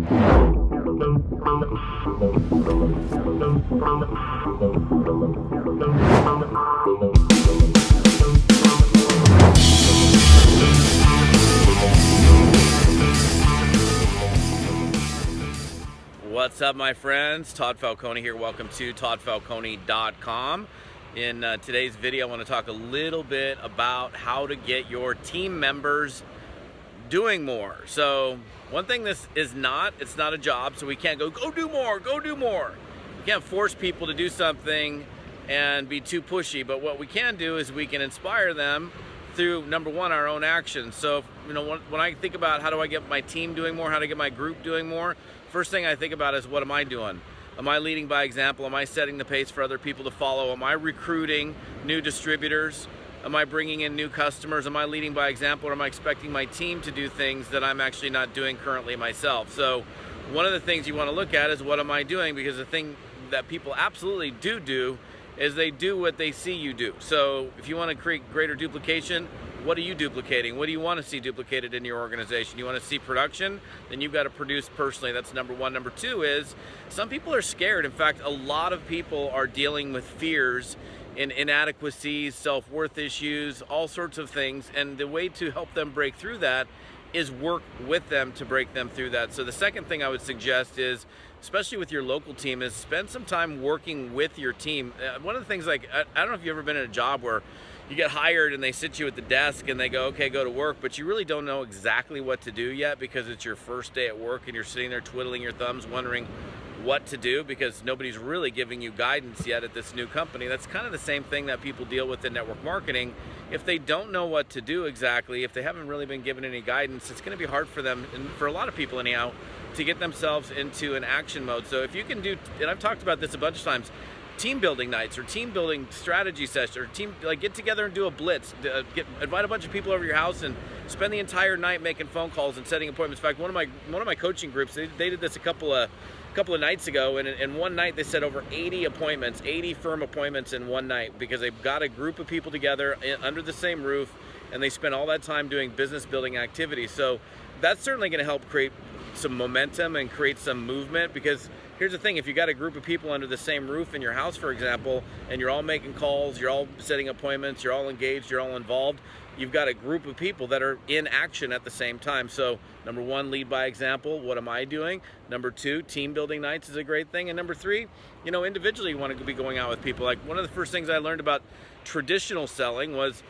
What's up, my friends? Todd Falcone here. Welcome to toddfalcone.com. In today's video, I want to talk a little bit about how to get your team members doing more. So one thing this is not, it's not a job, so we can't go do more, go do more. We can't force people to do something and be too pushy, but what we can do is we can inspire them through, number one, our own actions. So, when I think about how do I get my team doing more, how to get my group doing more, first thing I think about is, what am I doing? Am I leading by example? Am I setting the pace for other people to follow? Am I recruiting new distributors? Am I bringing in new customers? Am I leading by example, or am I expecting my team to do things that I'm actually not doing currently myself? So one of the things you want to look at is, what am I doing? Because the thing that people absolutely do is they do what they see you do. So if you want to create greater duplication, what are you duplicating? What do you want to see duplicated in your organization? You want to see production? Then you've got to produce personally. That's number one. Number two is, some people are scared. In fact, a lot of people are dealing with fears and inadequacies, self-worth issues, all sorts of things. And the way to help them break through that is work with them to break them through that. So the second thing I would suggest is, especially with your local team, is spend some time working with your team. One of the things, like, I don't know if you've ever been in a job where you get hired and they sit you at the desk and they go, okay, go to work, but you really don't know exactly what to do yet because it's your first day at work and you're sitting there twiddling your thumbs wondering what to do because nobody's really giving you guidance yet at this new company. That's kind of the same thing that people deal with in network marketing. If they don't know what to do exactly, if they haven't really been given any guidance, it's going to be hard for them, and for a lot of people anyhow, to get themselves into an action mode. So if you can do, and I've talked about this a bunch of times, team building nights or team building strategy sessions, or get together and do a blitz, invite a bunch of people over your house and spend the entire night making phone calls and setting appointments. In fact, one of my coaching groups, they did this a couple of nights ago, and in one night they set over 80 appointments, 80 firm appointments in one night, because they've got a group of people together under the same roof and they spend all that time doing business building activities. So that's certainly going to help create some momentum and create some movement, because here's the thing, if you got a group of people under the same roof in your house, for example, and you're all making calls, you're all setting appointments, you're all engaged, you're all involved, you've got a group of people that are in action at the same time. So number one, lead by example. What am I doing? Number two, team building nights is a great thing. And number three, individually you want to be going out with people. Like, one of the first things I learned about traditional selling was,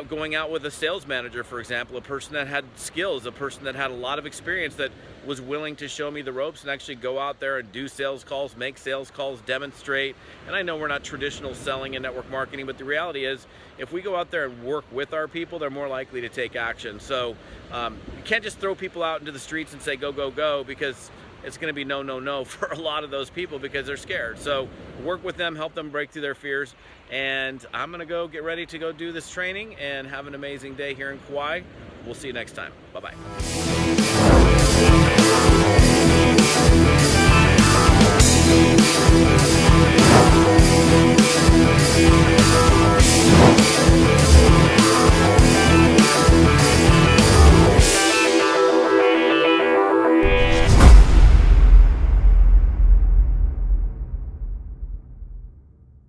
going out with a sales manager, for example, a person that had skills, a person that had a lot of experience, that was willing to show me the ropes and actually go out there and do sales calls, make sales calls, demonstrate. And I know we're not traditional selling and network marketing, but the reality is, if we go out there and work with our people, they're more likely to take action. So you can't just throw people out into the streets and say, go, go, go, because it's going to be no for a lot of those people because they're scared. So work with them, help them break through their fears. And I'm going to go get ready to go do this training and have an amazing day here in Kauai. We'll see you next time. Bye-bye.